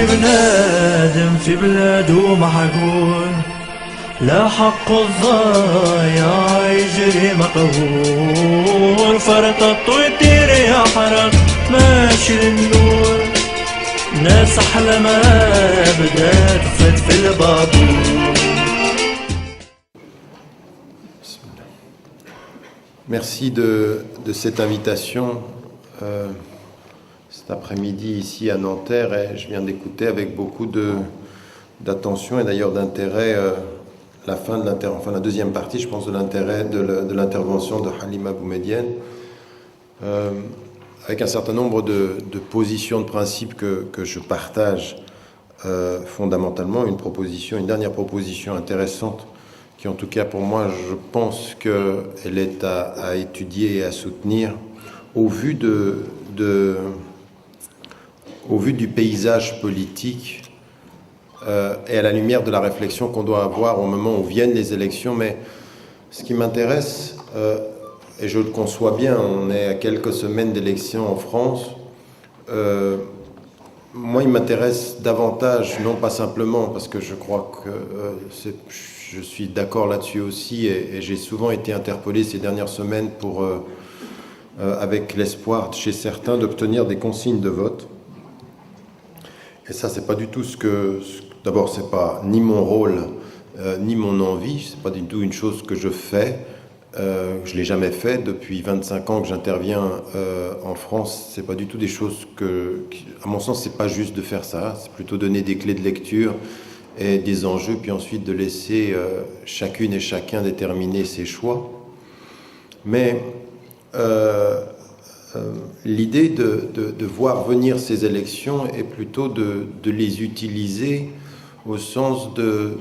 بنادم في بلاده محجور لا حق الضايع يجري مقهور فرطط ويطير يحرق ماشي للنور ناس أحلى ما بدها تفت في البابور. Merci de cette invitation cet après-midi ici à Nanterre, et je viens d'écouter avec beaucoup d'attention et d'ailleurs d'intérêt la deuxième partie, je pense, de l'intérêt de l'intervention de Halima Boumedienne, avec un certain nombre de positions, de principes que je partage fondamentalement. Une dernière proposition intéressante qui, en tout cas pour moi, je pense qu'elle est à étudier et à soutenir au vu du paysage politique et à la lumière de la réflexion qu'on doit avoir au moment où viennent les élections. Mais ce qui m'intéresse, et je le conçois bien, on est à quelques semaines d'élections en France, moi il m'intéresse davantage, non pas simplement parce que je crois que je suis d'accord là-dessus aussi, et j'ai souvent été interpellé ces dernières semaines avec l'espoir chez certains d'obtenir des consignes de vote. Et ça, c'est pas du tout d'abord, c'est pas ni mon rôle, ni mon envie, c'est pas du tout une chose que je fais. Je l'ai jamais fait depuis 25 ans que j'interviens en France. C'est pas du tout des choses à mon sens, c'est pas juste de faire ça. C'est plutôt donner des clés de lecture et des enjeux, puis ensuite de laisser chacune et chacun déterminer ses choix. Mais l'idée de voir venir ces élections est plutôt de les utiliser au sens de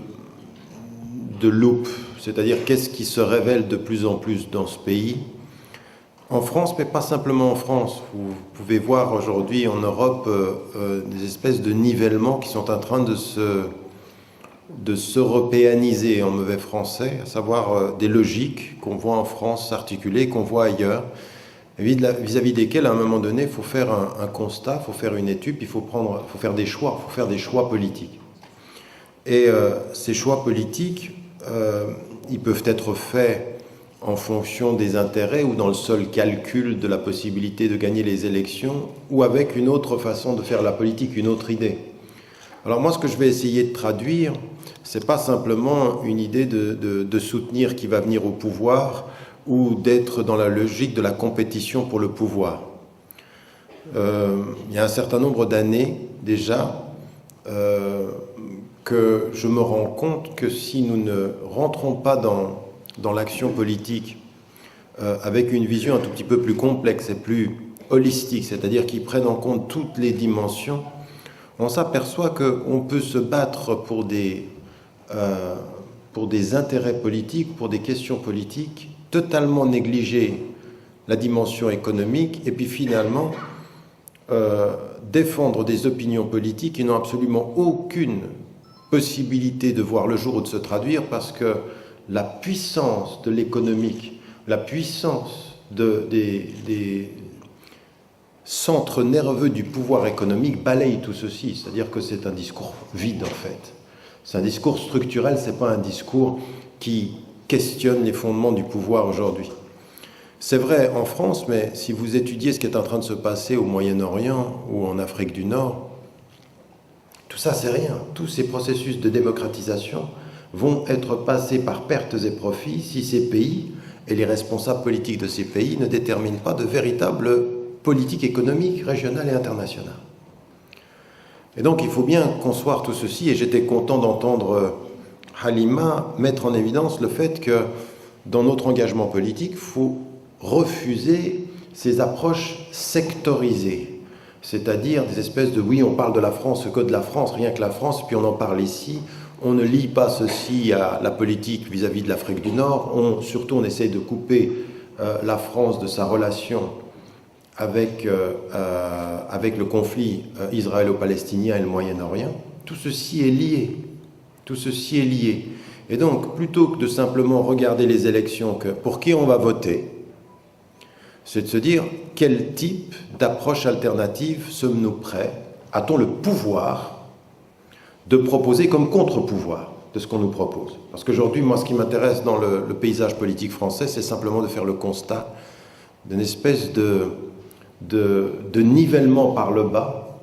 loupe, c'est-à-dire qu'est-ce qui se révèle de plus en plus dans ce pays, en France, mais pas simplement en France. Vous pouvez voir aujourd'hui en Europe des espèces de nivellements qui sont en train de s'européaniser en mauvais français, à savoir des logiques qu'on voit en France s'articuler, qu'on voit ailleurs, vis-à-vis desquels, à un moment donné, il faut faire un constat, il faut faire une étude, il faut faire des choix, politiques. Et ces choix politiques, ils peuvent être faits en fonction des intérêts ou dans le seul calcul de la possibilité de gagner les élections, ou avec une autre façon de faire la politique, une autre idée. Alors moi, ce que je vais essayer de traduire, c'est pas simplement une idée de soutenir qui va venir au pouvoir, ou d'être dans la logique de la compétition pour le pouvoir. Il y a un certain nombre d'années déjà que je me rends compte que si nous ne rentrons pas dans l'action politique avec une vision un tout petit peu plus complexe et plus holistique, c'est-à-dire qui prenne en compte toutes les dimensions, on s'aperçoit qu'on peut se battre pour des intérêts politiques, pour des questions politiques, totalement négliger la dimension économique et puis finalement défendre des opinions politiques qui n'ont absolument aucune possibilité de voir le jour ou de se traduire, parce que la puissance de l'économique, la puissance des centres nerveux du pouvoir économique balaye tout ceci. C'est-à-dire que c'est un discours vide en fait. C'est un discours structurel, c'est pas un discours qui questionne les fondements du pouvoir aujourd'hui. C'est vrai en France, mais si vous étudiez ce qui est en train de se passer au Moyen-Orient ou en Afrique du Nord, tout ça c'est rien. Tous ces processus de démocratisation vont être passés par pertes et profits si ces pays et les responsables politiques de ces pays ne déterminent pas de véritables politiques économiques régionales et internationales. Et donc il faut bien concevoir tout ceci, et j'étais content d'entendre Halima mettre en évidence le fait que dans notre engagement politique, il faut refuser ces approches sectorisées, c'est-à-dire des espèces de oui, on parle de la France, que de la France, rien que la France, puis on en parle ici, on ne lie pas ceci à la politique vis-à-vis de l'Afrique du Nord, surtout on essaye de couper la France de sa relation avec le conflit israélo-palestinien et le Moyen-Orient. Tout ceci est lié. Tout ceci est lié. Et donc, plutôt que de simplement regarder les élections, pour qui on va voter, c'est de se dire quel type d'approche alternative sommes-nous prêts, a-t-on le pouvoir de proposer comme contre-pouvoir de ce qu'on nous propose. Parce qu'aujourd'hui, moi, ce qui m'intéresse dans le paysage politique français, c'est simplement de faire le constat d'une espèce de nivellement par le bas,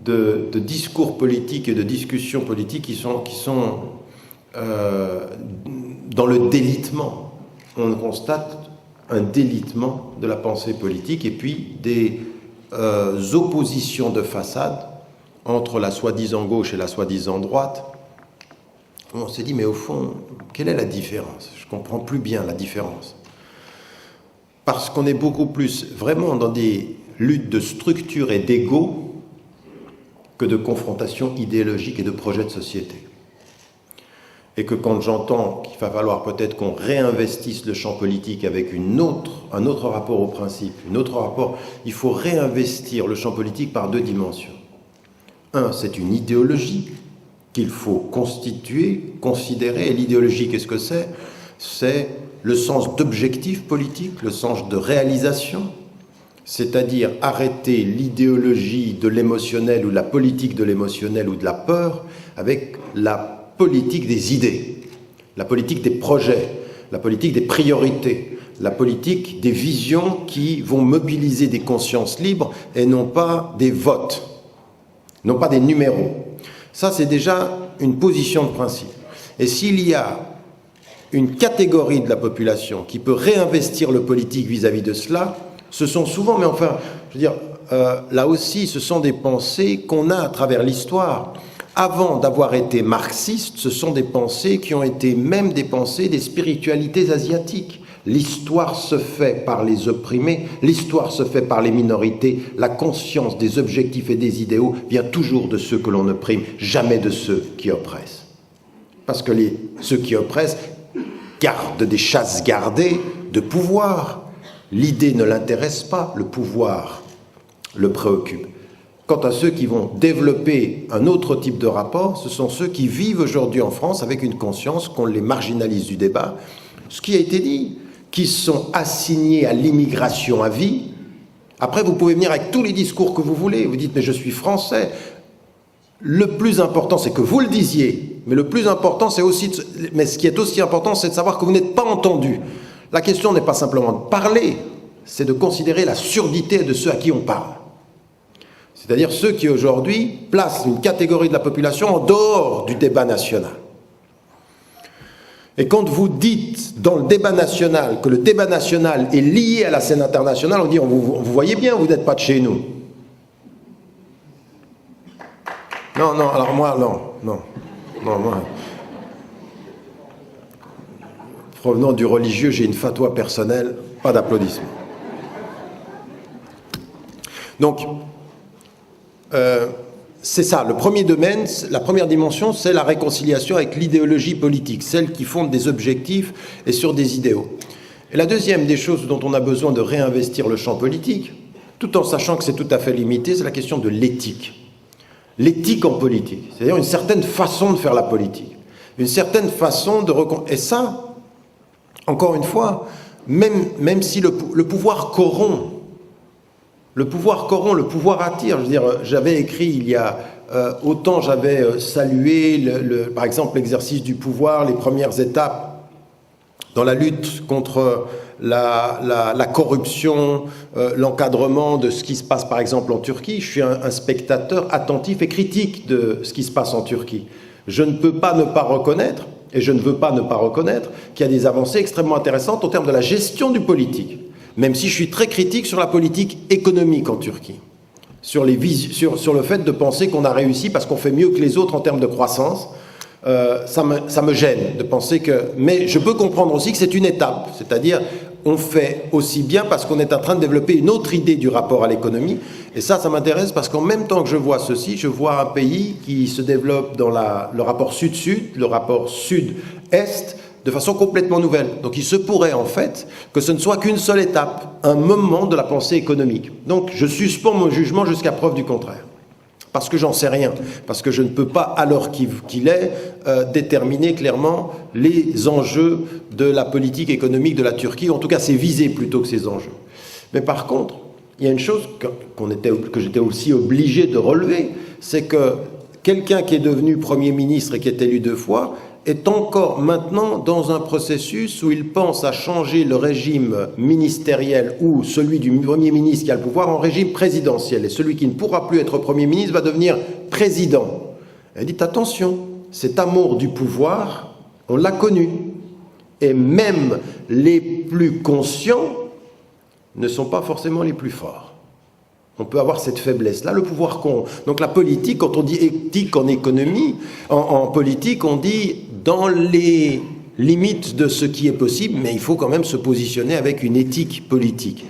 de discours politiques et de discussions politiques qui sont dans le délitement. On constate un délitement de la pensée politique et puis des oppositions de façade entre la soi-disant gauche et la soi-disant droite. On s'est dit, mais au fond, quelle est la différence? Je ne comprends plus bien la différence. Parce qu'on est beaucoup plus vraiment dans des luttes de structure et d'ego que de confrontation idéologique et de projet de société. Et que quand j'entends qu'il va falloir peut-être qu'on réinvestisse le champ politique avec un autre rapport au principe, il faut réinvestir le champ politique par deux dimensions. Un, c'est une idéologie qu'il faut constituer, considérer. Et l'idéologie, qu'est-ce que c'est? C'est le sens d'objectif politique, le sens de réalisation, c'est-à-dire arrêter l'idéologie de l'émotionnel ou la politique de l'émotionnel ou de la peur avec la politique des idées, la politique des projets, la politique des priorités, la politique des visions qui vont mobiliser des consciences libres et non pas des votes, non pas des numéros. Ça, c'est déjà une position de principe. Et s'il y a une catégorie de la population qui peut réinvestir le politique vis-à-vis de cela, ce sont souvent, mais enfin, je veux dire, là aussi, ce sont des pensées qu'on a à travers l'histoire. Avant d'avoir été marxistes, ce sont des pensées qui ont été même des pensées des spiritualités asiatiques. L'histoire se fait par les opprimés, l'histoire se fait par les minorités, la conscience des objectifs et des idéaux vient toujours de ceux que l'on opprime, jamais de ceux qui oppressent. Parce que ceux qui oppressent gardent des chasses gardées de pouvoir. L'idée ne l'intéresse pas, le pouvoir le préoccupe. Quant à ceux qui vont développer un autre type de rapport, ce sont ceux qui vivent aujourd'hui en France avec une conscience qu'on les marginalise du débat. Ce qui a été dit, qui sont assignés à l'immigration à vie. Après, vous pouvez venir avec tous les discours que vous voulez. Vous dites, mais je suis français. Le plus important, c'est que vous le disiez. Mais le plus important, c'est aussi... Mais ce qui est aussi important, c'est de savoir que vous n'êtes pas entendu. La question n'est pas simplement de parler, c'est de considérer la surdité de ceux à qui on parle. C'est-à-dire ceux qui aujourd'hui placent une catégorie de la population en dehors du débat national. Et quand vous dites dans le débat national que le débat national est lié à la scène internationale, on dit, vous voyez bien, vous n'êtes pas de chez nous. Non, alors moi, non, moi. Provenant du religieux, j'ai une fatwa personnelle, pas d'applaudissements. Donc, c'est ça, le premier domaine, la première dimension, c'est la réconciliation avec l'idéologie politique, celle qui fonde des objectifs et sur des idéaux. Et la deuxième des choses dont on a besoin de réinvestir le champ politique, tout en sachant que c'est tout à fait limité, c'est la question de l'éthique. L'éthique en politique, c'est-à-dire une certaine façon de faire la politique, une certaine façon de... Et ça, encore une fois, même si le pouvoir corrompt, le pouvoir attire. Je veux dire, j'avais écrit il y a autant j'avais salué, par exemple, l'exercice du pouvoir, les premières étapes dans la lutte contre la corruption, l'encadrement de ce qui se passe, par exemple, en Turquie. Je suis un spectateur attentif et critique de ce qui se passe en Turquie. Je ne peux pas ne pas reconnaître, et je ne veux pas ne pas reconnaître, qu'il y a des avancées extrêmement intéressantes en termes de la gestion du politique. Même si je suis très critique sur la politique économique en Turquie, sur le fait de penser qu'on a réussi parce qu'on fait mieux que les autres en termes de croissance, ça me gêne de penser que... Mais je peux comprendre aussi que c'est une étape, c'est-à-dire on fait aussi bien parce qu'on est en train de développer une autre idée du rapport à l'économie, et ça m'intéresse parce qu'en même temps que je vois ceci, je vois un pays qui se développe dans le rapport sud-sud, le rapport sud-est, de façon complètement nouvelle. Donc il se pourrait en fait que ce ne soit qu'une seule étape, un moment de la pensée économique. Donc je suspends mon jugement jusqu'à preuve du contraire. Parce que j'en sais rien, parce que je ne peux pas, à l'heure qu'il est, déterminer clairement les enjeux de la politique économique de la Turquie, en tout cas ses visées plutôt que ses enjeux. Mais par contre, il y a une chose que j'étais aussi obligé de relever, c'est que quelqu'un qui est devenu Premier ministre et qui est élu 2 fois est encore maintenant dans un processus où il pense à changer le régime ministériel ou celui du Premier ministre qui a le pouvoir en régime présidentiel. Et celui qui ne pourra plus être Premier ministre va devenir président. Elle dit attention, cet amour du pouvoir, on l'a connu. Et même les plus conscients ne sont pas forcément les plus forts. On peut avoir cette faiblesse-là, le pouvoir qu'ont. Donc la politique, quand on dit éthique en économie, en politique, on dit dans les limites de ce qui est possible, mais il faut quand même se positionner avec une éthique politique.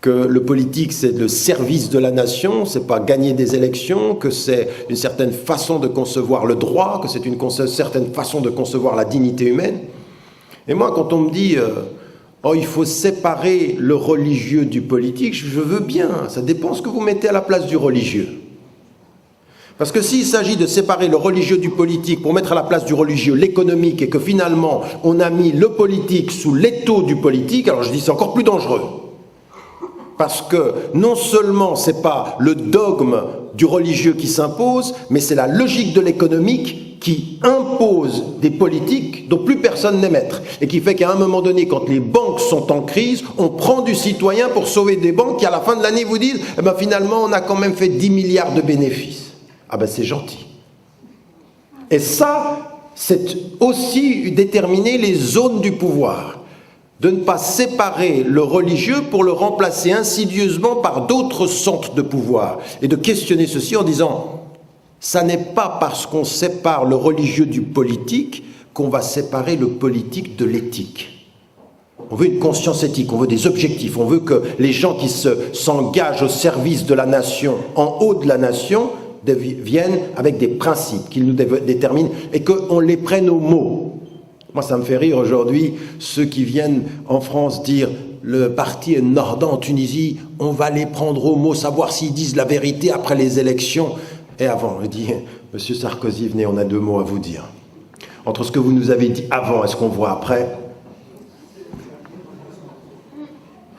Que le politique, c'est le service de la nation, c'est pas gagner des élections, que c'est une certaine façon de concevoir le droit, que c'est une certaine façon de concevoir la dignité humaine. Et moi, quand on me dit oh, il faut séparer le religieux du politique, je veux bien, ça dépend ce que vous mettez à la place du religieux. Parce que s'il s'agit de séparer le religieux du politique pour mettre à la place du religieux l'économique et que finalement on a mis le politique sous l'étau du politique, alors je dis c'est encore plus dangereux. Parce que non seulement c'est pas le dogme du religieux qui s'impose, mais c'est la logique de l'économique qui impose des politiques dont plus personne n'est maître. Et qui fait qu'à un moment donné, quand les banques sont en crise, on prend du citoyen pour sauver des banques qui à la fin de l'année vous disent eh ben, finalement on a quand même fait 10 milliards de bénéfices. Ah ben c'est gentil. Et ça, c'est aussi déterminer les zones du pouvoir. De ne pas séparer le religieux pour le remplacer insidieusement par d'autres centres de pouvoir. Et de questionner ceci en disant, ça n'est pas parce qu'on sépare le religieux du politique qu'on va séparer le politique de l'éthique. On veut une conscience éthique, on veut des objectifs, on veut que les gens qui s'engagent au service de la nation, en haut de la nation, viennent avec des principes qu'ils nous déterminent et qu'on les prenne au mot. Moi, ça me fait rire aujourd'hui, ceux qui viennent en France dire le parti est Nordant en Tunisie, on va les prendre au mot, savoir s'ils disent la vérité après les élections. Et avant, je dis, Monsieur Sarkozy, venez, on a 2 mots à vous dire. Entre ce que vous nous avez dit avant et ce qu'on voit après,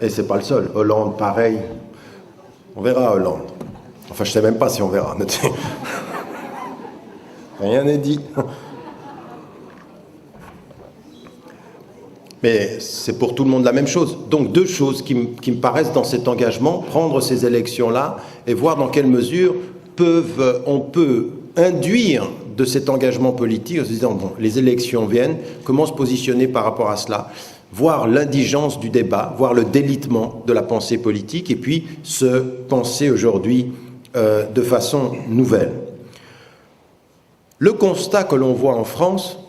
et c'est pas le seul, Hollande, pareil. On verra Hollande. Enfin, je ne sais même pas si on verra. Rien n'est dit. Mais c'est pour tout le monde la même chose. Donc 2 choses qui me paraissent dans cet engagement, prendre ces élections-là et voir dans quelle mesure on peut induire de cet engagement politique en se disant, bon, les élections viennent, comment se positionner par rapport à cela, voir l'indigence du débat, voir le délitement de la pensée politique et puis se penser aujourd'hui de façon nouvelle. Le constat que l'on voit en France,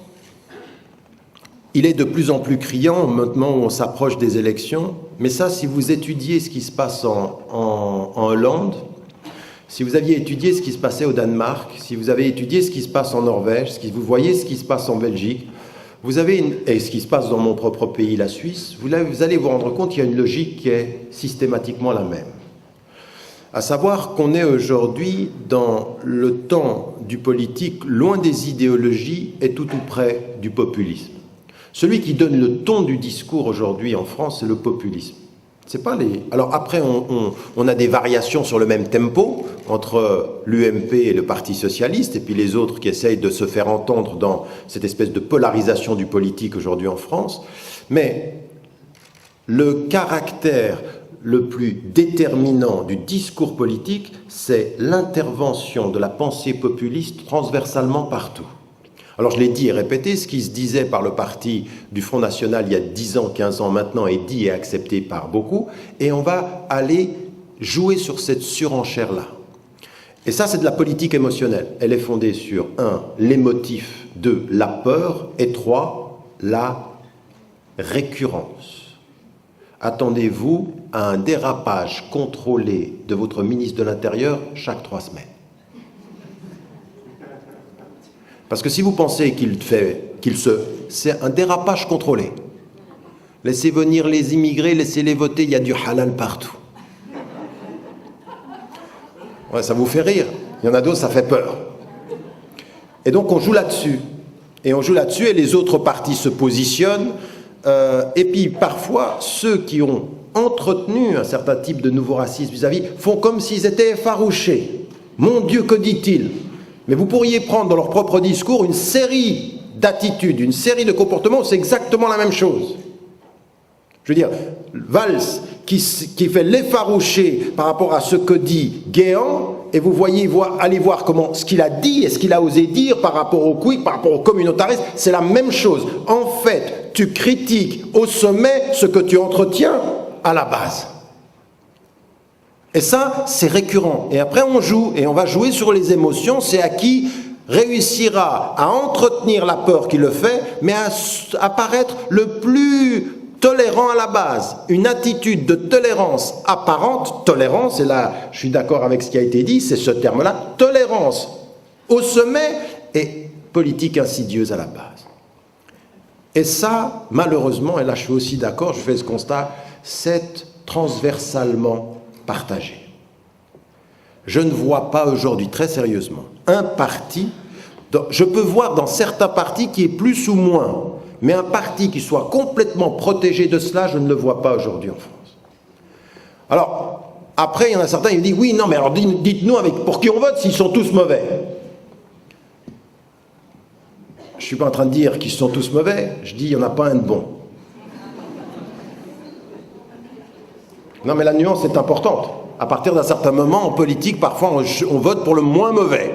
il est de plus en plus criant maintenant où on s'approche des élections, mais ça, si vous étudiez ce qui se passe en Hollande, si vous aviez étudié ce qui se passait au Danemark, si vous avez étudié ce qui se passe en Norvège, si vous voyez ce qui se passe en Belgique, et ce qui se passe dans mon propre pays, la Suisse, vous allez vous rendre compte qu'il y a une logique qui est systématiquement la même. À savoir qu'on est aujourd'hui dans le temps du politique, loin des idéologies et tout près du populisme. Celui qui donne le ton du discours aujourd'hui en France, c'est le populisme. C'est pas les. Alors après, on a des variations sur le même tempo entre l'UMP et le Parti socialiste, et puis les autres qui essayent de se faire entendre dans cette espèce de polarisation du politique aujourd'hui en France. Mais le caractère le plus déterminant du discours politique, c'est l'intervention de la pensée populiste transversalement partout. Alors je l'ai dit et répété, ce qui se disait par le parti du Front National il y a 10 ans, 15 ans maintenant est dit et accepté par beaucoup, et on va aller jouer sur cette surenchère-là. Et ça, c'est de la politique émotionnelle. Elle est fondée sur 1, l'émotif, 2, la peur, et 3, la récurrence. Attendez-vous à un dérapage contrôlé de votre ministre de l'Intérieur chaque 3 semaines. Parce que si vous pensez c'est un dérapage contrôlé. Laissez venir les immigrés, laissez-les voter, il y a du halal partout. Ouais, ça vous fait rire. Il y en a d'autres, ça fait peur. Et donc on joue là-dessus. Et les autres partis se positionnent. Et puis parfois, ceux qui ont entretenu un certain type de nouveau racisme vis-à-vis font comme s'ils étaient effarouchés. Mon Dieu, que dit-il ? Mais vous pourriez prendre dans leur propre discours une série d'attitudes, une série de comportements où c'est exactement la même chose. Je veux dire, Valls qui fait l'effarouché par rapport à ce que dit Guéant, et vous voyez, allez voir ce qu'il a dit et ce qu'il a osé dire par rapport au Quick, par rapport au communautarisme, c'est la même chose. En fait, tu critiques au sommet ce que tu entretiens à la base. Et ça, c'est récurrent. Et après, on joue, et on va jouer sur les émotions. C'est à qui réussira à entretenir la peur qui le fait, mais à paraître le plus tolérant à la base. Une attitude de tolérance apparente, tolérance, et là, je suis d'accord avec ce qui a été dit, c'est ce terme-là, tolérance au sommet et politique insidieuse à la base. Et ça, malheureusement, et là je suis aussi d'accord, je fais ce constat, c'est transversalement partagé. Je ne vois pas aujourd'hui, très sérieusement, un parti, je peux voir dans certains partis qui est plus ou moins, mais un parti qui soit complètement protégé de cela, je ne le vois pas aujourd'hui en France. Alors, après, il y en a certains qui disent, oui, non, mais alors dites-nous pour qui on vote s'ils sont tous mauvais. Je ne suis pas en train de dire qu'ils sont tous mauvais, je dis, il n'y en a pas un de bon. Non, mais la nuance est importante. À partir d'un certain moment, en politique, parfois, on vote pour le moins mauvais.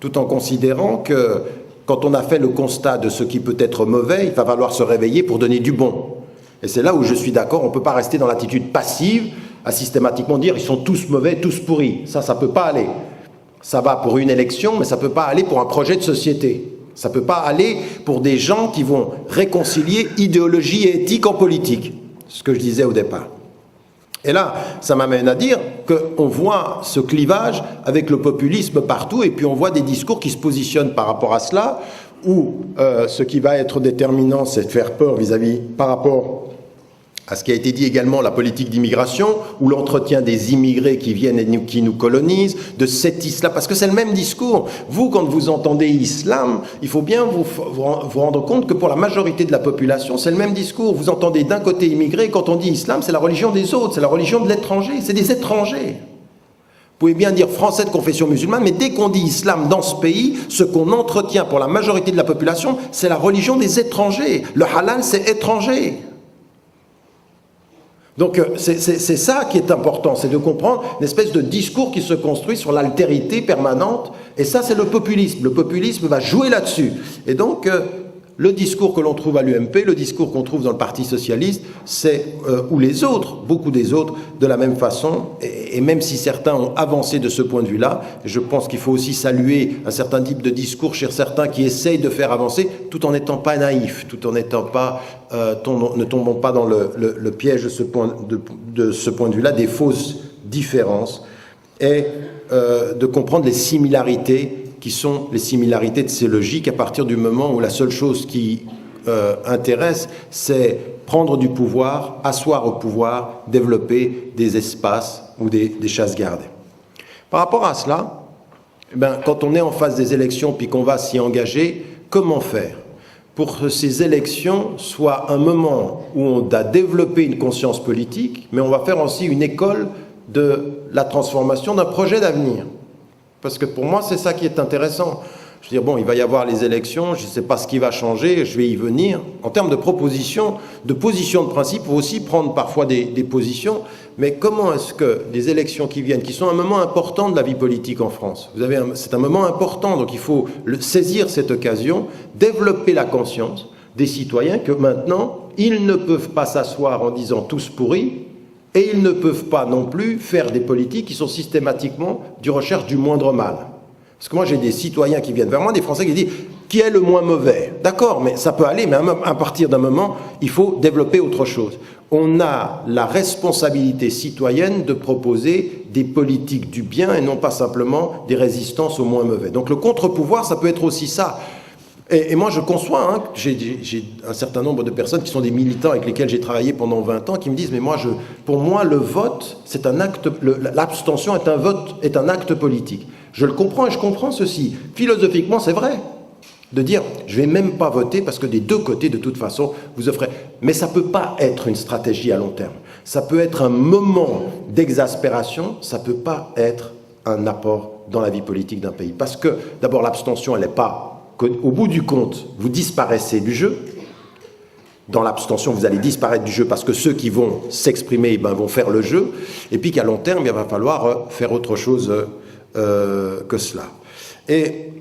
Tout en considérant que, quand on a fait le constat de ce qui peut être mauvais, il va falloir se réveiller pour donner du bon. Et c'est là où je suis d'accord, on ne peut pas rester dans l'attitude passive, à systématiquement dire, ils sont tous mauvais, tous pourris. Ça ne peut pas aller. Ça va pour une élection, mais ça ne peut pas aller pour un projet de société. Ça ne peut pas aller pour des gens qui vont réconcilier idéologie et éthique en politique. Ce que je disais au départ. Et là, ça m'amène à dire qu'on voit ce clivage avec le populisme partout, et puis on voit des discours qui se positionnent par rapport à cela, où ce qui va être déterminant, c'est de faire peur par rapport à ce qui a été dit également, la politique d'immigration, ou l'entretien des immigrés qui viennent et qui nous colonisent, de cet islam, parce que c'est le même discours. Vous, quand vous entendez islam, il faut bien vous rendre compte que pour la majorité de la population, c'est le même discours. Vous entendez d'un côté immigré, quand on dit islam, c'est la religion des autres, c'est la religion de l'étranger, c'est des étrangers. Vous pouvez bien dire français de confession musulmane, mais dès qu'on dit islam dans ce pays, ce qu'on entretient pour la majorité de la population, c'est la religion des étrangers. Le halal, c'est étranger. Donc c'est ça qui est important, c'est de comprendre une espèce de discours qui se construit sur l'altérité permanente, et ça c'est le populisme. Le populisme va jouer là-dessus. Et donc le discours que l'on trouve à l'UMP, le discours qu'on trouve dans le Parti Socialiste, ou les autres, beaucoup des autres, de la même façon, et même si certains ont avancé de ce point de vue-là, je pense qu'il faut aussi saluer un certain type de discours chez certains qui essayent de faire avancer, tout en n'étant pas naïfs, tout en n'étant pas, ne tombons pas dans le piège de ce point de vue-là, des fausses différences, et de comprendre les similarités qui sont les similarités de ces logiques à partir du moment où la seule chose qui intéresse, c'est prendre du pouvoir, asseoir au pouvoir, développer des espaces ou des chasses gardées. Par rapport à cela, quand on est en phase des élections puis qu'on va s'y engager, comment faire pour que ces élections soient un moment où on a développé une conscience politique, mais on va faire aussi une école de la transformation d'un projet d'avenir. Parce que pour moi, c'est ça qui est intéressant. Je veux dire, bon, il va y avoir les élections, je ne sais pas ce qui va changer, je vais y venir. En termes de propositions, de positions de principe, il faut aussi prendre parfois des positions. Mais comment est-ce que les élections qui viennent, qui sont un moment important de la vie politique en France, c'est un moment important, donc il faut saisir cette occasion, développer la conscience des citoyens que maintenant, ils ne peuvent pas s'asseoir en disant tous pourris, et ils ne peuvent pas non plus faire des politiques qui sont systématiquement du recherche du moindre mal. Parce que moi, j'ai des citoyens qui viennent vers moi, des Français qui disent « qui est le moins mauvais ?» D'accord, mais ça peut aller, mais à partir d'un moment, il faut développer autre chose. On a la responsabilité citoyenne de proposer des politiques du bien et non pas simplement des résistances au moins mauvais. Donc le contre-pouvoir, ça peut être aussi ça. Et moi, je conçois, j'ai un certain nombre de personnes qui sont des militants avec lesquels j'ai travaillé pendant 20 ans, qui me disent, mais moi, pour moi, le vote, c'est un acte, l'abstention est un acte politique. Je le comprends et je comprends ceci. Philosophiquement, c'est vrai. De dire, je vais même pas voter parce que des deux côtés, de toute façon, vous offrez. Mais ça peut pas être une stratégie à long terme. Ça peut être un moment d'exaspération, ça peut pas être un apport dans la vie politique d'un pays. Parce que, d'abord, l'abstention, elle n'est pas... Au bout du compte, vous disparaissez du jeu. Dans l'abstention, vous allez disparaître du jeu parce que ceux qui vont s'exprimer vont faire le jeu. Et puis qu'à long terme, il va falloir faire autre chose que cela. Et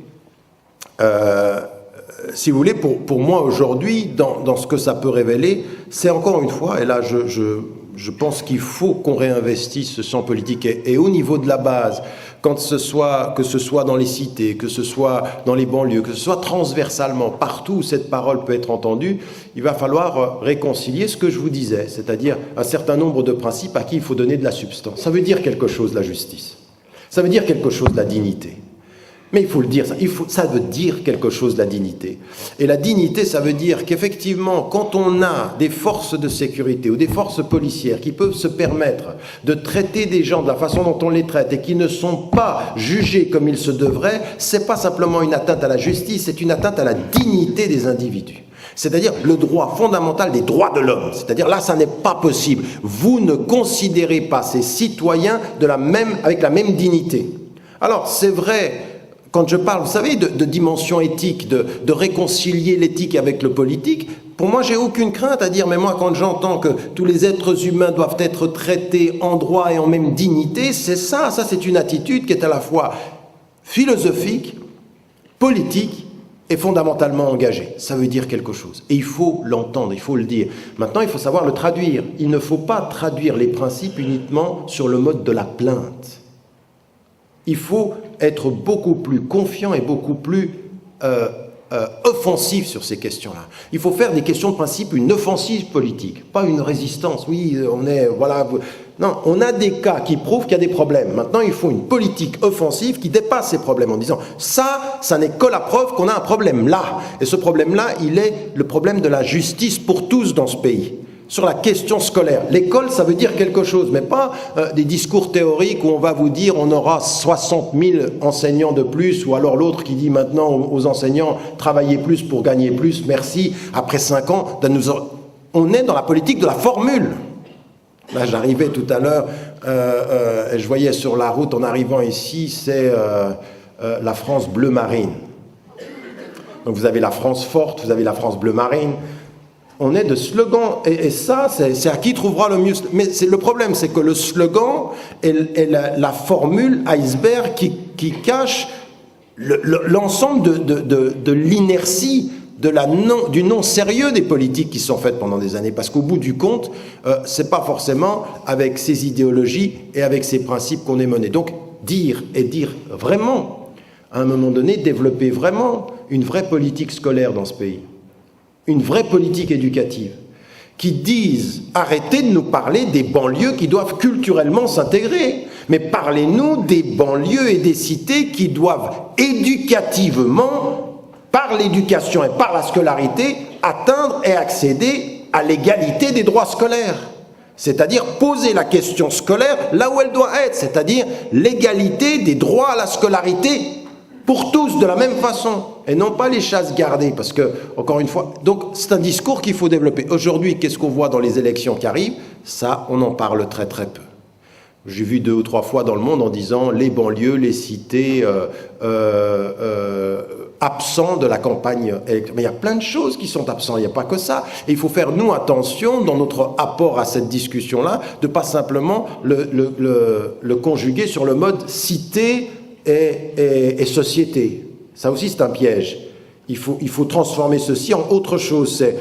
si vous voulez, pour moi aujourd'hui, dans ce que ça peut révéler, c'est encore une fois, et là je pense qu'il faut qu'on réinvestisse ce champ politique et au niveau de la base, que ce soit dans les cités, que ce soit dans les banlieues, que ce soit transversalement, partout où cette parole peut être entendue, il va falloir réconcilier ce que je vous disais, c'est-à-dire un certain nombre de principes à qui il faut donner de la substance. Ça veut dire quelque chose, la justice. Ça veut dire quelque chose, la dignité. Mais il faut le dire, ça veut dire quelque chose, la dignité. Et la dignité, ça veut dire qu'effectivement, quand on a des forces de sécurité ou des forces policières qui peuvent se permettre de traiter des gens de la façon dont on les traite et qui ne sont pas jugés comme il se devrait, c'est pas simplement une atteinte à la justice, c'est une atteinte à la dignité des individus. C'est-à-dire le droit fondamental des droits de l'homme. C'est-à-dire là, ça n'est pas possible. Vous ne considérez pas ces citoyens avec la même dignité. Alors, c'est vrai... Quand je parle, vous savez, de dimension éthique, de réconcilier l'éthique avec le politique, pour moi, j'ai aucune crainte à dire, mais moi, quand j'entends que tous les êtres humains doivent être traités en droit et en même dignité, c'est ça c'est une attitude qui est à la fois philosophique, politique et fondamentalement engagée. Ça veut dire quelque chose. Et il faut l'entendre, il faut le dire. Maintenant, il faut savoir le traduire. Il ne faut pas traduire les principes uniquement sur le mode de la plainte. Il faut être beaucoup plus confiant et beaucoup plus offensif sur ces questions-là. Il faut faire des questions de principe une offensive politique, pas une résistance. Oui, non, on a des cas qui prouvent qu'il y a des problèmes. Maintenant, il faut une politique offensive qui dépasse ces problèmes en disant ça n'est que la preuve qu'on a un problème là. Et ce problème-là, il est le problème de la justice pour tous dans ce pays. Sur la question scolaire. L'école, ça veut dire quelque chose, mais pas des discours théoriques où on va vous dire on aura 60 000 enseignants de plus, ou alors l'autre qui dit maintenant aux enseignants travaillez plus pour gagner plus, merci, après 5 ans, on est dans la politique de la formule. Là, j'arrivais tout à l'heure, et je voyais sur la route en arrivant ici, c'est la France bleu marine. Donc vous avez la France forte, vous avez la France bleu marine. On est de slogan, et ça, c'est à qui trouvera le mieux. Mais le problème, c'est que le slogan est la formule iceberg qui cache l'ensemble de l'inertie, du non-sérieux des politiques qui sont faites pendant des années. Parce qu'au bout du compte, c'est pas forcément avec ces idéologies et avec ces principes qu'on est mené. Donc, dire vraiment, à un moment donné, développer vraiment une vraie politique scolaire dans ce pays. Une vraie politique éducative, qui disent arrêtez de nous parler des banlieues qui doivent culturellement s'intégrer, mais parlez-nous des banlieues et des cités qui doivent éducativement, par l'éducation et par la scolarité, atteindre et accéder à l'égalité des droits scolaires. C'est-à-dire poser la question scolaire là où elle doit être, c'est-à-dire l'égalité des droits à la scolarité pour tous de la même façon, et non pas les chasses gardées, parce que, encore une fois, donc c'est un discours qu'il faut développer. Aujourd'hui, qu'est-ce qu'on voit dans les élections qui arrivent? Ça, on en parle très très peu. J'ai vu 2 ou 3 fois dans le monde en disant les banlieues, les cités absents de la campagne électorale. Mais il y a plein de choses qui sont absents, il n'y a pas que ça. Et il faut faire, nous, attention, dans notre apport à cette discussion-là, de pas simplement le conjuguer sur le mode cité et société. Ça aussi, c'est un piège. Il faut transformer ceci en autre chose. C'est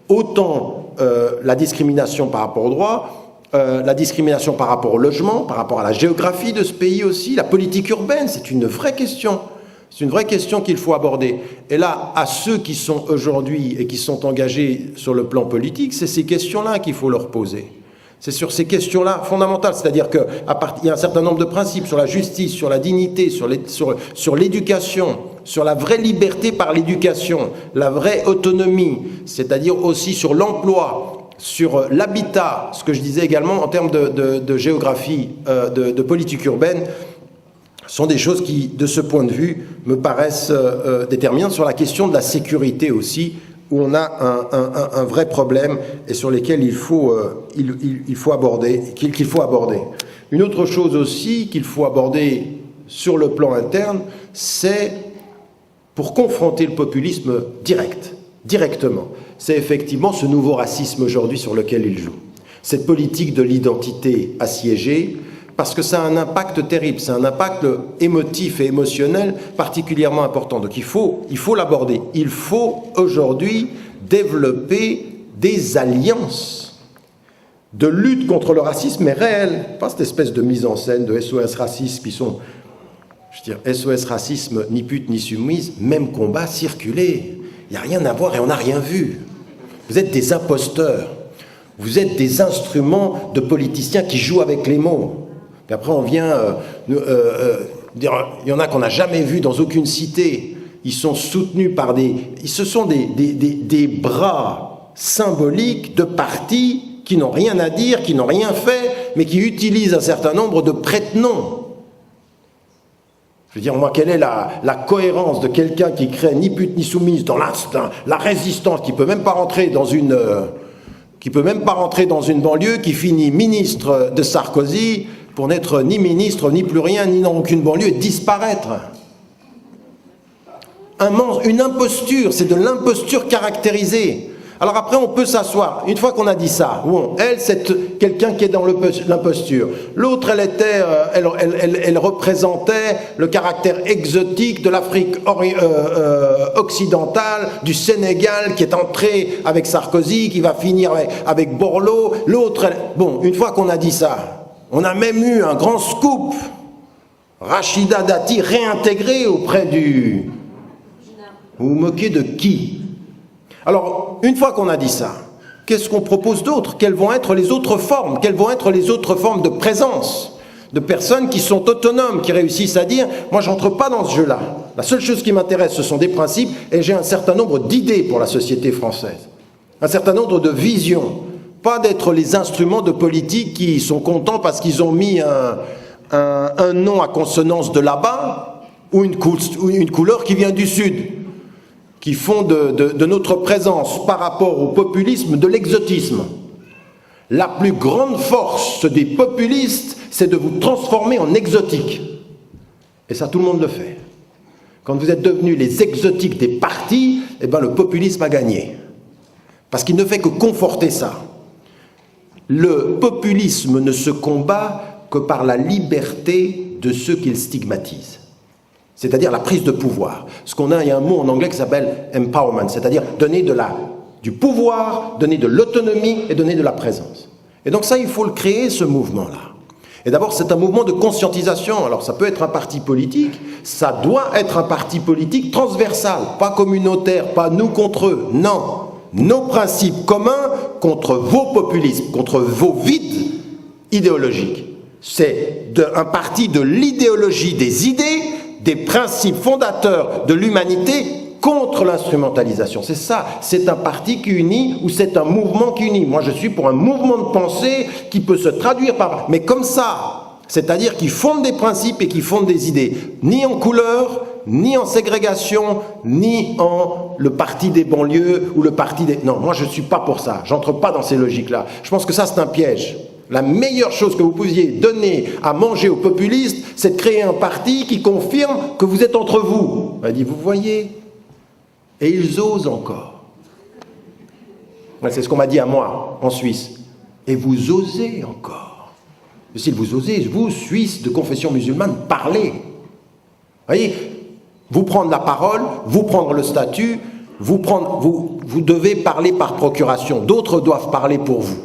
autant la discrimination par rapport au droit, la discrimination par rapport au logement, par rapport à la géographie de ce pays aussi, la politique urbaine, c'est une vraie question. C'est une vraie question qu'il faut aborder. Et là, à ceux qui sont aujourd'hui et qui sont engagés sur le plan politique, c'est ces questions-là qu'il faut leur poser. C'est sur ces questions-là fondamentales, c'est-à-dire qu'il y a un certain nombre de principes sur la justice, sur la dignité, sur l'éducation, sur la vraie liberté par l'éducation, la vraie autonomie, c'est-à-dire aussi sur l'emploi, sur l'habitat, ce que je disais également en termes de géographie, de politique urbaine, sont des choses qui, de ce point de vue, me paraissent déterminantes sur la question de la sécurité aussi, où on a un vrai problème et sur lesquels il faut aborder. Une autre chose aussi qu'il faut aborder sur le plan interne, c'est pour confronter le populisme directement. C'est effectivement ce nouveau racisme aujourd'hui sur lequel il joue. Cette politique de l'identité assiégée, parce que ça a un impact terrible, c'est un impact émotif et émotionnel particulièrement important. Donc il faut l'aborder. Il faut aujourd'hui développer des alliances de lutte contre le racisme, mais réelles, pas cette espèce de mise en scène de SOS racisme qui sont, je veux dire, SOS racisme, ni pute ni soumise, même combat, circuler. Il n'y a rien à voir et on n'a rien vu. Vous êtes des imposteurs. Vous êtes des instruments de politiciens qui jouent avec les mots. Puis après, on vient dire, il y en a qu'on n'a jamais vu dans aucune cité. Ils sont soutenus par ce sont des bras symboliques de partis qui n'ont rien à dire, qui n'ont rien fait, mais qui utilisent un certain nombre de prête-noms. Je veux dire, moi, quelle est la cohérence de quelqu'un qui crée ni pute ni soumise dans la résistance, qui peut même pas rentrer dans une banlieue, qui finit ministre de Sarkozy pour n'être ni ministre, ni plus rien, ni dans aucune banlieue, et disparaître. Une imposture, c'est de l'imposture caractérisée. Alors après, on peut s'asseoir. Une fois qu'on a dit ça, bon, elle, c'est quelqu'un qui est dans l'imposture. L'autre, elle représentait le caractère exotique de l'Afrique occidentale, du Sénégal, qui est entré avec Sarkozy, qui va finir avec Borloo. L'autre, bon, une fois qu'on a dit ça, on a même eu un grand scoop. Rachida Dati réintégrée auprès du... Vous vous moquez de qui? Alors, une fois qu'on a dit ça, qu'est-ce qu'on propose d'autre? Quelles vont être les autres formes? Quelles vont être les autres formes de présence? De personnes qui sont autonomes, qui réussissent à dire « moi, je n'entre pas dans ce jeu-là. La seule chose qui m'intéresse, ce sont des principes et j'ai un certain nombre d'idées pour la société française. Un certain nombre de visions. Pas d'être les instruments de politique qui sont contents parce qu'ils ont mis un nom à consonance de là-bas ou une couleur qui vient du Sud. Qui font de notre présence par rapport au populisme de l'exotisme. La plus grande force des populistes, c'est de vous transformer en exotiques. Et ça, tout le monde le fait. Quand vous êtes devenus les exotiques des partis, eh ben, le populisme a gagné. Parce qu'il ne fait que conforter ça. Le populisme ne se combat que par la liberté de ceux qu'il stigmatise. C'est-à-dire la prise de pouvoir. Il y a un mot en anglais qui s'appelle empowerment, c'est-à-dire donner du pouvoir, donner de l'autonomie et donner de la présence. Et donc ça, il faut le créer, ce mouvement-là. Et d'abord, c'est un mouvement de conscientisation. Alors ça peut être un parti politique, ça doit être un parti politique transversal, pas communautaire, pas nous contre eux, non. Nos principes communs contre vos populismes, contre vos vides idéologiques. C'est un parti de l'idéologie des idées, des principes fondateurs de l'humanité contre l'instrumentalisation. C'est ça, c'est un parti qui unit ou c'est un mouvement qui unit. Moi, je suis pour un mouvement de pensée qui peut se traduire par... Mais comme ça, c'est-à-dire qui fonde des principes et qui fonde des idées. Ni en couleur, ni en ségrégation, ni en le parti des banlieues ou le parti des... Non, moi, je ne suis pas pour ça. J'entre pas dans ces logiques-là. Je pense que ça, c'est un piège. La meilleure chose que vous pouviez donner à manger aux populistes, c'est de créer un parti qui confirme que vous êtes entre vous. On a dit, vous voyez? Et ils osent encore. C'est ce qu'on m'a dit à moi, en Suisse. Et vous osez encore. Si vous osez, vous, Suisses de confession musulmane, parlez. Vous voyez? Vous prendre la parole, vous prendre le statut, vous devez parler par procuration. D'autres doivent parler pour vous.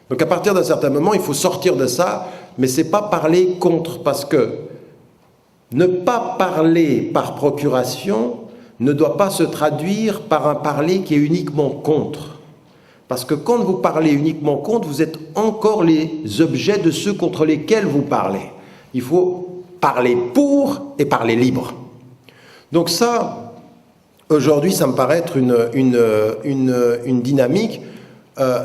Donc à partir d'un certain moment, il faut sortir de ça, mais c'est pas parler contre, parce que ne pas parler par procuration ne doit pas se traduire par un parler qui est uniquement contre. Parce que quand vous parlez uniquement contre, vous êtes encore les objets de ceux contre lesquels vous parlez. Il faut parler pour et parler libre. Donc ça, aujourd'hui, ça me paraît être une dynamique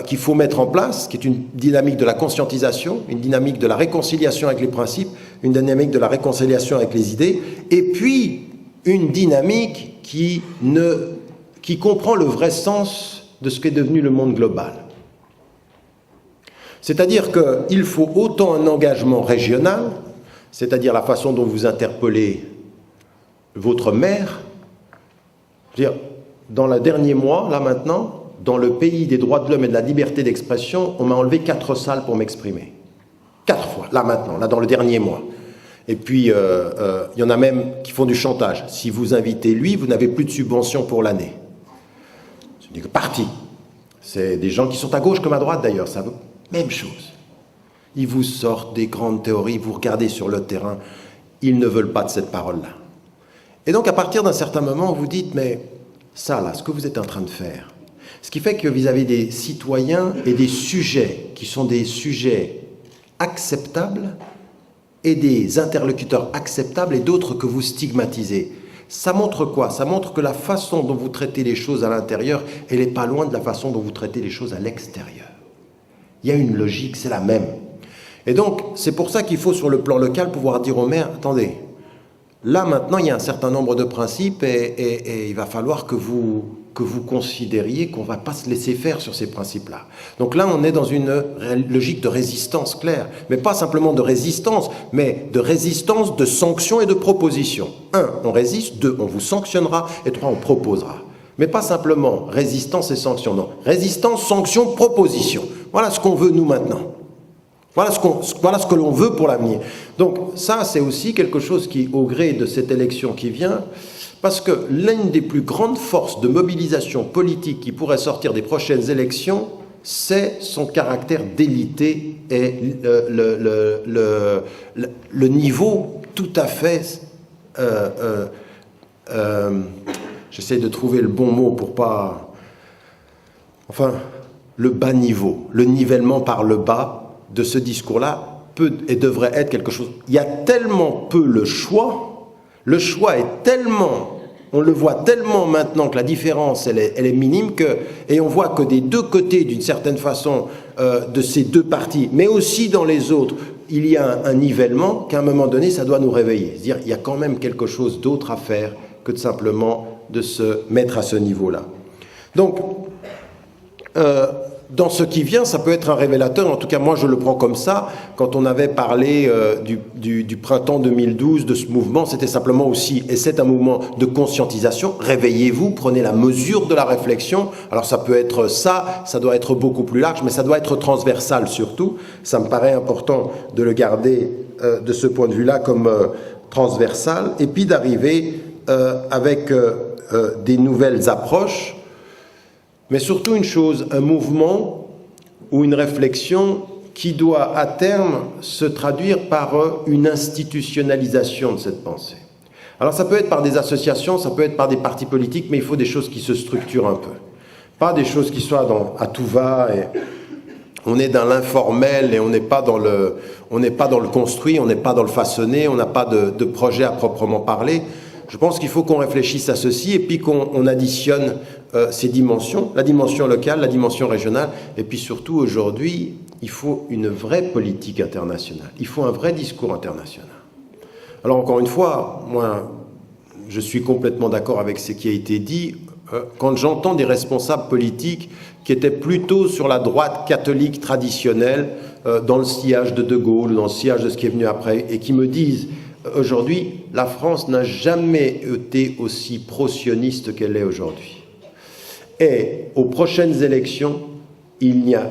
qu'il faut mettre en place, qui est une dynamique de la conscientisation, une dynamique de la réconciliation avec les principes, une dynamique de la réconciliation avec les idées, et puis une dynamique qui comprend le vrai sens de ce qu'est devenu le monde global. C'est-à-dire qu'il faut autant un engagement régional, c'est-à-dire la façon dont vous interpellez votre maire. Je veux dire, dans le dernier mois, là maintenant, dans le pays des droits de l'homme et de la liberté d'expression, on m'a enlevé 4 salles pour m'exprimer. 4 fois, là maintenant, là dans le dernier mois. Et puis, il y en a même qui font du chantage. Si vous invitez lui, vous n'avez plus de subvention pour l'année. C'est une partie. C'est des gens qui sont à gauche comme à droite d'ailleurs, ça veut même chose. Ils vous sortent des grandes théories, vous regardez sur le terrain, ils ne veulent pas de cette parole-là. Et donc à partir d'un certain moment, vous dites, mais ça là, ce que vous êtes en train de faire, ce qui fait que vous avez des citoyens et des sujets qui sont des sujets acceptables et des interlocuteurs acceptables et d'autres que vous stigmatisez. Ça montre quoi? Ça montre que la façon dont vous traitez les choses à l'intérieur, elle n'est pas loin de la façon dont vous traitez les choses à l'extérieur. Il y a une logique, c'est la même. Et donc, c'est pour ça qu'il faut, sur le plan local, pouvoir dire aux maires, attendez, là, maintenant, il y a un certain nombre de principes et il va falloir que vous considériez qu'on ne va pas se laisser faire sur ces principes-là. Donc là, on est dans une logique de résistance claire, mais pas simplement de résistance, mais de résistance, de sanctions et de propositions. 1, on résiste, 2, on vous sanctionnera, et 3, on proposera. Mais pas simplement résistance et sanction, non. Résistance, sanction, proposition. Voilà ce qu'on veut, nous, maintenant. Voilà ce que l'on veut pour l'avenir. Donc ça, c'est aussi quelque chose qui, au gré de cette élection qui vient, parce que l'une des plus grandes forces de mobilisation politique qui pourrait sortir des prochaines élections, c'est son caractère délité et le niveau tout à fait... j'essaie de trouver le bon mot pour pas... Enfin, le bas niveau, le nivellement par le bas de ce discours-là peut et devrait être quelque chose. Il y a tellement peu le choix est tellement, on le voit tellement maintenant que la différence, elle est minime, et on voit que des deux côtés, d'une certaine façon, de ces deux partis, mais aussi dans les autres, il y a un nivellement qu'à un moment donné, ça doit nous réveiller. C'est-à-dire, il y a quand même quelque chose d'autre à faire que de simplement de se mettre à ce niveau-là. Donc, dans ce qui vient, ça peut être un révélateur, en tout cas moi je le prends comme ça, quand on avait parlé du printemps 2012, de ce mouvement, c'était simplement aussi, et c'est un mouvement de conscientisation, réveillez-vous, prenez la mesure de la réflexion, alors ça peut être ça doit être beaucoup plus large, mais ça doit être transversal surtout, ça me paraît important de le garder de ce point de vue-là comme transversal, et puis d'arriver avec des nouvelles approches, mais surtout une chose, un mouvement ou une réflexion qui doit à terme se traduire par une institutionnalisation de cette pensée. Alors ça peut être par des associations, ça peut être par des partis politiques, mais il faut des choses qui se structurent un peu. Pas des choses qui soient à tout va, et on est dans l'informel et on n'est pas dans le construit, on n'est pas dans le façonné, on n'a pas de projet à proprement parler. Je pense qu'il faut qu'on réfléchisse à ceci et puis qu'on additionne ces dimensions, la dimension locale, la dimension régionale, et puis surtout aujourd'hui, il faut une vraie politique internationale, il faut un vrai discours international. Alors encore une fois, moi je suis complètement d'accord avec ce qui a été dit, quand j'entends des responsables politiques qui étaient plutôt sur la droite catholique traditionnelle, dans le sillage de De Gaulle, dans le sillage de ce qui est venu après, et qui me disent aujourd'hui, la France n'a jamais été aussi pro-sioniste qu'elle est aujourd'hui. Et aux prochaines élections,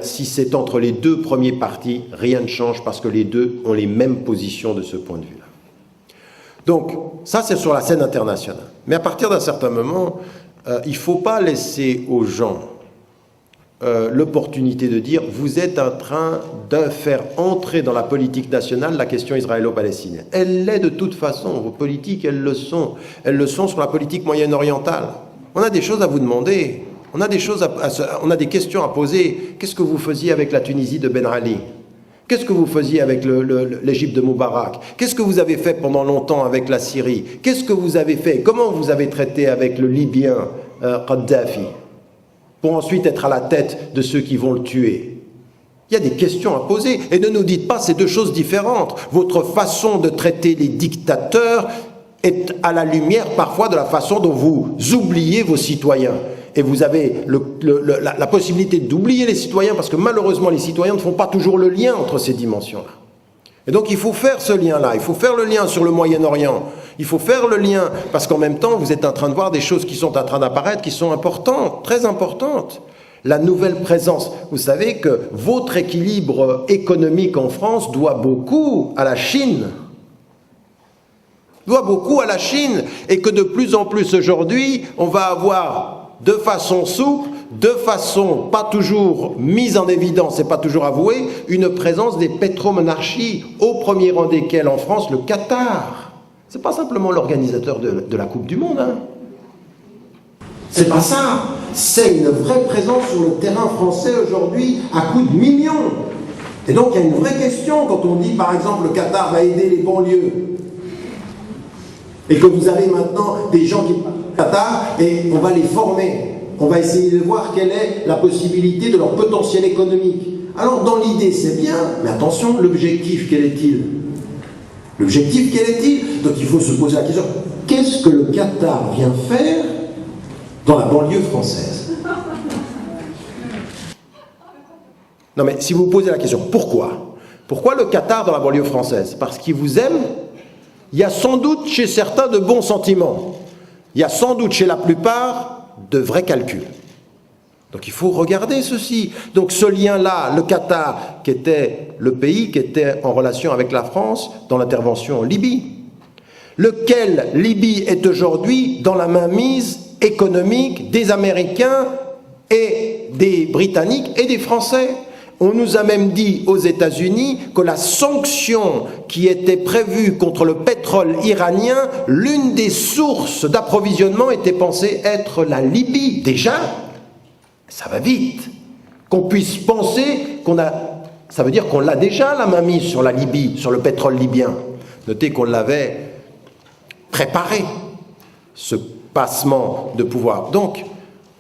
si c'est entre les deux premiers partis, rien ne change parce que les deux ont les mêmes positions de ce point de vue-là. Donc, ça c'est sur la scène internationale. Mais à partir d'un certain moment, il ne faut pas laisser aux gens l'opportunité de dire « vous êtes en train de faire entrer dans la politique nationale la question israélo-palestinienne ». Elle l'est de toute façon, vos politiques, elles le sont. Elles le sont sur la politique moyenne-orientale. On a des choses à vous demander, on a des questions à poser. Qu'est-ce que vous faisiez avec la Tunisie de Ben Ali? Qu'est-ce que vous faisiez avec l'Égypte de Moubarak? Qu'est-ce que vous avez fait pendant longtemps avec la Syrie? Qu'est-ce que vous avez fait? Comment vous avez traité avec le Libyen Kadhafi? Pour ensuite être à la tête de ceux qui vont le tuer. Il y a des questions à poser. Et ne nous dites pas c'est deux choses différentes. Votre façon de traiter les dictateurs est à la lumière parfois de la façon dont vous oubliez vos citoyens. Et vous avez la possibilité d'oublier les citoyens, parce que malheureusement les citoyens ne font pas toujours le lien entre ces dimensions-là. Et donc il faut faire ce lien-là, il faut faire le lien sur le Moyen-Orient, il faut faire le lien, parce qu'en même temps vous êtes en train de voir des choses qui sont en train d'apparaître, qui sont importantes, très importantes. La nouvelle présence, vous savez que votre équilibre économique en France doit beaucoup à la Chine. Doit beaucoup à la Chine, et que de plus en plus aujourd'hui, on va avoir de façon souple, de façon pas toujours mise en évidence et pas toujours avouée, une présence des pétromonarchies, au premier rang desquelles en France le Qatar. C'est pas simplement l'organisateur de la Coupe du Monde, hein. C'est pas ça. C'est une vraie présence sur le terrain français aujourd'hui à coups de millions. Et donc il y a une vraie question quand on dit par exemple le Qatar va aider les banlieues. Et que vous avez maintenant des gens qui partent au Qatar et on va les former. On va essayer de voir quelle est la possibilité de leur potentiel économique. Alors dans l'idée c'est bien, mais attention, l'objectif quel est-il? L'objectif quel est-il? Donc il faut se poser la question, qu'est-ce que le Qatar vient faire dans la banlieue française? Non mais si vous posez la question, pourquoi? Pourquoi le Qatar dans la banlieue française? Parce qu'il vous aime. Il y a sans doute chez certains de bons sentiments. Il y a sans doute chez la plupart de vrais calculs. Donc il faut regarder ceci. Donc ce lien-là, le Qatar, qui était le pays qui était en relation avec la France dans l'intervention en Libye, lequel Libye est aujourd'hui dans la mainmise économique des Américains et des Britanniques et des Français. On nous a même dit aux États-Unis que la sanction qui était prévue contre le pétrole iranien, l'une des sources d'approvisionnement était pensée être la Libye. Déjà, ça va vite. Qu'on puisse penser qu'on a... Ça veut dire qu'on l'a déjà, la mainmise sur la Libye, sur le pétrole libyen. Notez qu'on l'avait préparé, ce passement de pouvoir. Donc,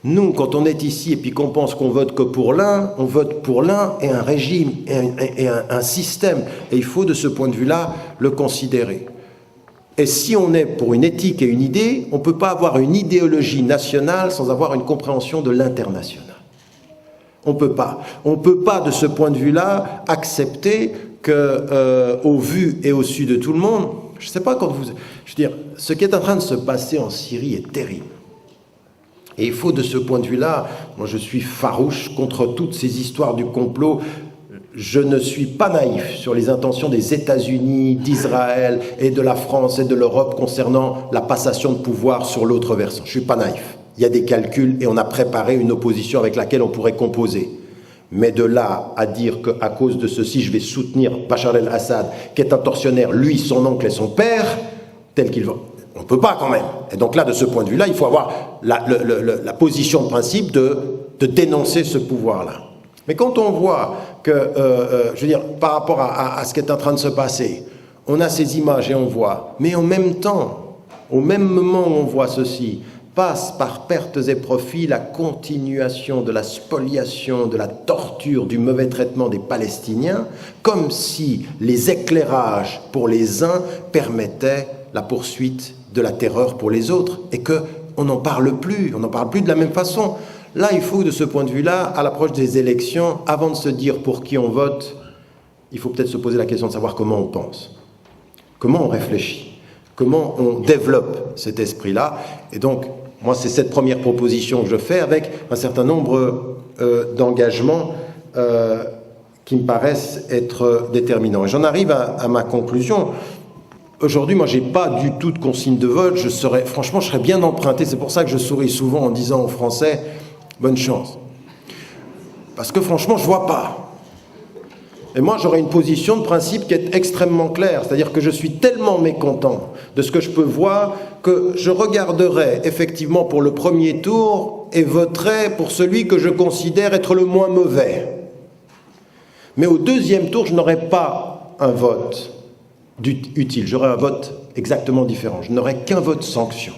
nous, quand on est ici et puis qu'on pense qu'on vote que pour l'un, on vote pour l'un et un régime et un système. Et il faut, de ce point de vue-là, le considérer. Et si on est pour une éthique et une idée, on ne peut pas avoir une idéologie nationale sans avoir une compréhension de l'international. On ne peut pas. On ne peut pas, de ce point de vue-là, accepter que, au vu et au su de tout le monde, je ne sais pas quand vous... Je veux dire, ce qui est en train de se passer en Syrie est terrible. Et il faut, de ce point de vue-là, moi je suis farouche contre toutes ces histoires du complot. Je ne suis pas naïf sur les intentions des États-Unis, d'Israël et de la France et de l'Europe concernant la passation de pouvoir sur l'autre versant. Je ne suis pas naïf. Il y a des calculs et on a préparé une opposition avec laquelle on pourrait composer. Mais de là à dire qu'à cause de ceci, je vais soutenir Bachar el-Assad, qui est un tortionnaire, lui, son oncle et son père, tel qu'il va... On ne peut pas quand même. Et donc là, de ce point de vue-là, il faut avoir la position de principe de dénoncer ce pouvoir-là. Mais quand on voit que, je veux dire, par rapport à ce qui est en train de se passer, on a ces images et on voit, mais en même temps, au même moment où on voit ceci, passe par pertes et profits la continuation de la spoliation, de la torture, du mauvais traitement des Palestiniens, comme si les éclairages pour les uns permettaient la poursuite de la terreur pour les autres, et qu'on n'en parle plus, on n'en parle plus de la même façon. Là, il faut, de ce point de vue-là, à l'approche des élections, avant de se dire pour qui on vote, il faut peut-être se poser la question de savoir comment on pense, comment on réfléchit, comment on développe cet esprit-là. Et donc, moi, c'est cette première proposition que je fais avec un certain nombre d'engagements qui me paraissent être déterminants. Et j'en arrive à ma conclusion. Aujourd'hui, moi, je n'ai pas du tout de consigne de vote. Franchement, je serais bien emprunté. C'est pour ça que je souris souvent en disant aux Français « bonne chance ». Parce que franchement, je ne vois pas. Et moi, j'aurais une position de principe qui est extrêmement claire. C'est-à-dire que je suis tellement mécontent de ce que je peux voir que je regarderai effectivement pour le premier tour et voterai pour celui que je considère être le moins mauvais. Mais au deuxième tour, je n'aurai pas un vote utile, j'aurai un vote exactement différent. Je n'aurai qu'un vote sanction.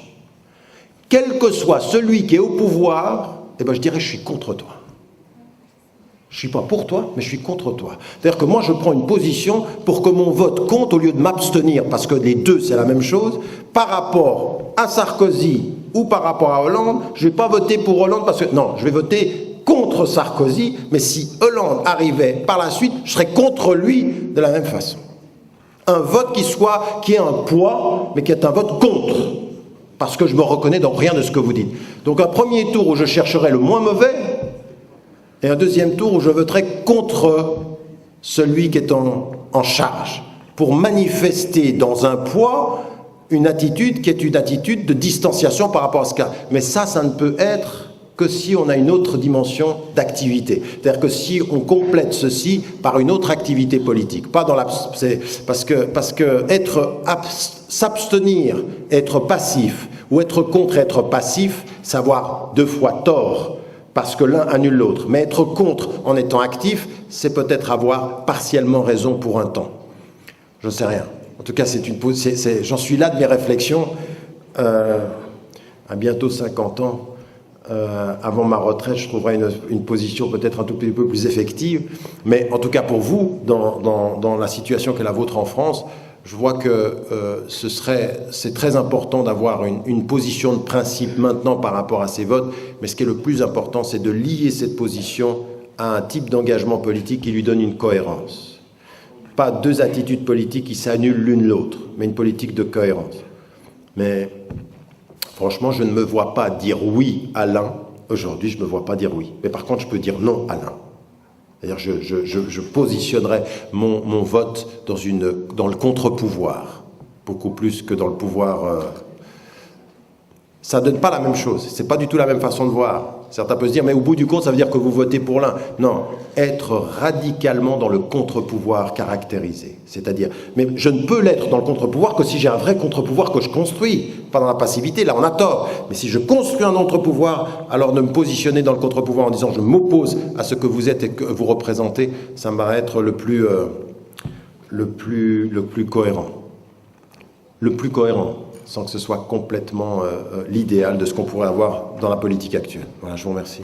Quel que soit celui qui est au pouvoir, eh ben je dirais je suis contre toi. Je ne suis pas pour toi, mais je suis contre toi. C'est-à-dire que moi je prends une position pour que mon vote compte au lieu de m'abstenir, parce que les deux c'est la même chose, par rapport à Sarkozy ou par rapport à Hollande, je ne vais pas voter pour Hollande parce que... Non, je vais voter contre Sarkozy, mais si Hollande arrivait par la suite, je serais contre lui de la même façon. Un vote qui ait un poids, mais qui est un vote contre, parce que je me reconnais dans rien de ce que vous dites. Donc un premier tour où je chercherai le moins mauvais, et un deuxième tour où je voterai contre celui qui est en charge, pour manifester dans un poids une attitude qui est une attitude de distanciation par rapport à ce cas. Mais ça ne peut être que si on a une autre dimension d'activité. C'est-à-dire que si on complète ceci par une autre activité politique. Pas dans parce que s'abstenir, être passif, ou être contre être passif, c'est avoir deux fois tort, parce que l'un annule l'autre. Mais être contre en étant actif, c'est peut-être avoir partiellement raison pour un temps. Je ne sais rien. En tout cas, j'en suis là de mes réflexions à bientôt 50 ans. Avant ma retraite, je trouverai une position peut-être un tout petit peu plus effective. Mais en tout cas pour vous, dans la situation qu'est la vôtre en France, je vois que c'est très important d'avoir une position de principe maintenant par rapport à ces votes. Mais ce qui est le plus important, c'est de lier cette position à un type d'engagement politique qui lui donne une cohérence. Pas deux attitudes politiques qui s'annulent l'une l'autre, mais une politique de cohérence. Mais franchement, je ne me vois pas dire oui à l'un. Aujourd'hui, je ne me vois pas dire oui. Mais par contre, je peux dire non à l'un. C'est-à-dire, je positionnerai mon vote dans le contre-pouvoir, beaucoup plus que dans le pouvoir. Ça ne donne pas la même chose. C'est pas du tout la même façon de voir. Certains peuvent se dire, mais au bout du compte, ça veut dire que vous votez pour l'un. Non, être radicalement dans le contre-pouvoir caractérisé. C'est-à-dire, mais je ne peux l'être dans le contre-pouvoir que si j'ai un vrai contre-pouvoir que je construis, pas dans la passivité, là on a tort. Mais si je construis un contre-pouvoir, alors de me positionner dans le contre-pouvoir en disant je m'oppose à ce que vous êtes et que vous représentez, ça me paraît être le plus cohérent. Le plus cohérent, sans que ce soit complètement l'idéal de ce qu'on pourrait avoir dans la politique actuelle. Voilà, je vous remercie.